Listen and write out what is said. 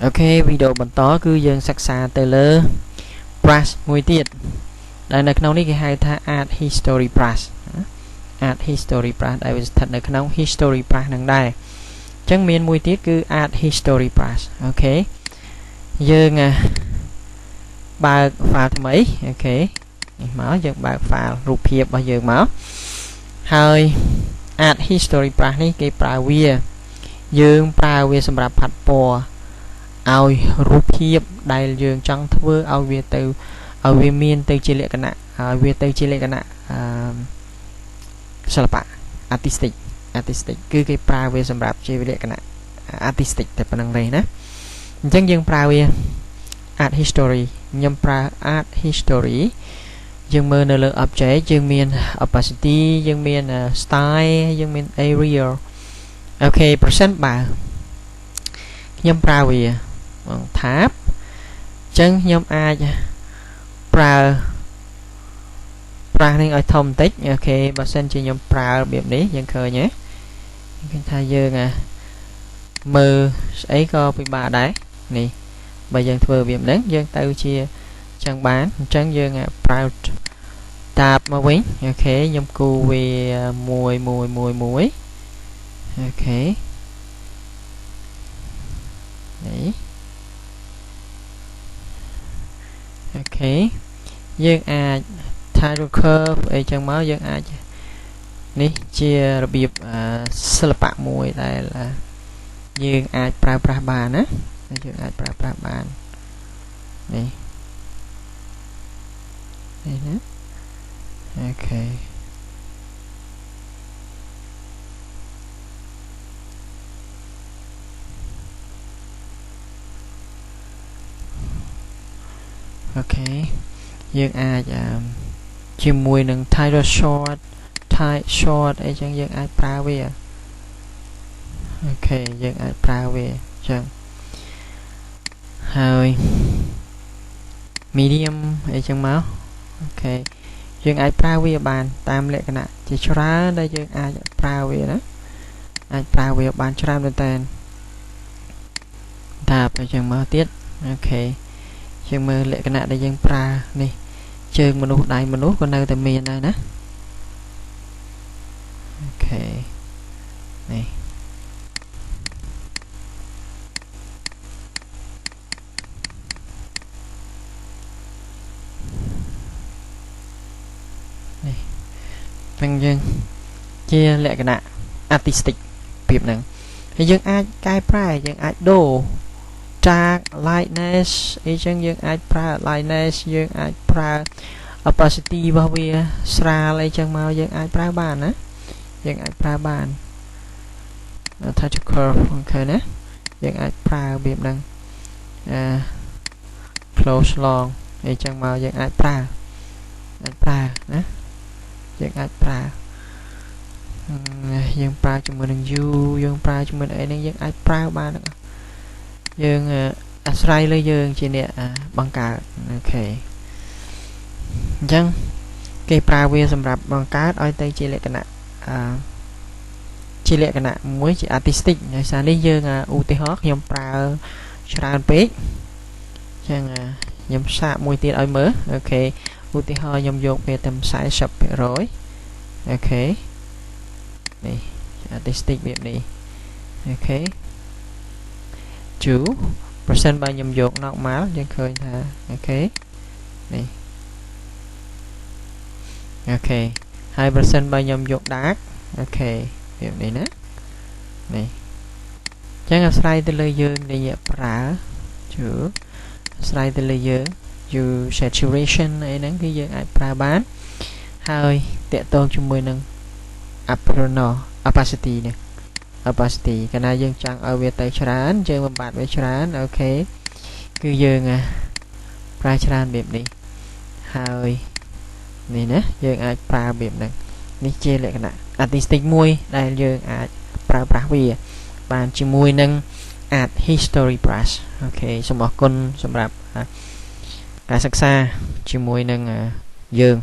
ok video បន្តគឺយើងសិក្សាទៅលើ brush មួយទៀតដែលនៅក្នុងនេះគេហៅថា art history brush art history brush ដែលវាស្ថិតនៅក្នុង history brush នឹងដែរអញ្ចឹងមានមួយទៀតគឺ art history brush អូខេយើងបើក file ថ្មីអូខេនេះមកយើងបើក file រូបភាពរបស់យើងមកហើយ art history brush នេះគេប្រើវាយើងប្រើវាសម្រាប់ផាត់ពណ៌ឲ្យរូបភាពដែលយើងចង់ធ្វើឲ្យវាទៅឲ្យវាមានទៅជាលក្ខណៈឲ្យវាទៅជាលក្ខណៈសិល្បៈ artistic គឺគេប្រើវាសម្រាប់ជាលក្ខណៈ artistic តែប៉ុណ្្នឹងទេណាអញ្ចឹងយើងប្រើវា art history ខ្ញុំប្រើ art history យើងមើលនៅលើ object យើងមាន opacity យើងមាន style យើងមាន area អូខេប្រសិនបើខ្ញុំប្រើវាtab អញ្ចឹងខ្ញុំអាចប្រើនេះឲ្យធំបន្តិចអូខេបើសិនជាខ្ញុំប្រើរបៀបនេះយើងឃើញទេឃើញថាយើងមើលស្អីក៏ពិបាកដែរនេះបើយើងធ្វើរបៀបហ្នឹងយើងទៅជាចឹងបានអញ្ចឹងយើងប្រើ tab មកវិញអូខេខ្ញុំគូវាមួយអូខេនេះអូខេយើងអាច title curve អីចឹងមកយើងអាចនេះជារបៀបសិល្បៈមួយដែលយើងអាចប្រើប្រាស់បានណាយើងអាចប្រើប្រាស់បាននេះណាអូខេអូខេយើងអាចជាមួយនឹង title short អីចឹងយើងអាចប្រើវាអូខេយើងអាចប្រើវាចឹងហើយ medium អីចឹងមកអូខេយើងអាចប្រើវាបានតាមលក្ខណៈជាច្រើនដែលយើងអាចប្រើវាណាអាចប្រើវាបានច្រើនមែនតើតាមអីចឹងមកទៀតអូខេយើងមើលលក្ខណៈដែលយើងប្រើនេះជើងមនុស្សដៃមនុស្សក៏នៅតែមានដែរណាអូខេនេះហ្នឹងយើងជាលក្ខណៈ artistic ពីបហ្នឹងហើយយើងអាចកែប្រែយើងអាចដូរจาก lightness អីចឹងយើងអាចប្រើ lightness យើងអាចប្រើ opacity របស់វាស្រាលអីចឹងមកយើងអាចប្រើបានណាយើងអាចប្រើបាន touch curve អូខេណាយើងអាចប្រើរបៀបហ្នឹងclose long អីចឹងមកយើងអាចប្រើណាយើងអាចប្រើយើងប្រើជាមួយនឹង U យើងប្រើជាមួយនឹងអីហ្នឹងយើងអាចប្រើបានយើងអាស្រ័យលើយើងជាអ្នកបង្កើតអូខេអញ្ចឹងគេប្រើវាសម្រាប់បង្កើតឲ្យទៅជាលក្ខណៈមួយជា artistic ដោយសារនេះយើងឧទាហរណ៍ខ្ញុំប្រើច្រើនពេកអញ្ចឹងខ្ញុំសាកមួយទៀតឲ្យមើលអូខេឧទាហរណ៍ខ្ញុំយកវាតែ 40% អូខេនេះ artistic វានេះអូខេប្រសិនបើខ្ញុំយក normal យើងឃើញថាអូខេនេះអូខេហើយប្រសិនបើខ្ញុំយក dark អូខេវានេះណានេះអញ្ចឹងអាស្រ័យទៅលើយើងដែលប្រើអាស្រ័យទៅលើយើង saturation អីហ្នឹងគឺយើងអាចប្រើបានហើយតកតងជាមួយនឹង opacity នេះopacity កាលណាយើងចង់ឲ្យវាទៅច្រើនយើងបំបត្តិវាច្រើនអូខេគឺយើងប្រើច្រើនបែបនេះហើយនេះណាយើងអាចប្រើបែបហ្នឹងនេះជាលក្ខណៈ artistic មួយដែលយើងអាចប្រើប្រាស់វាបានជាមួយនឹង art history brush អូខេសូមអរគុណសម្រាប់ការសិក្សាជាមួយនឹងយើង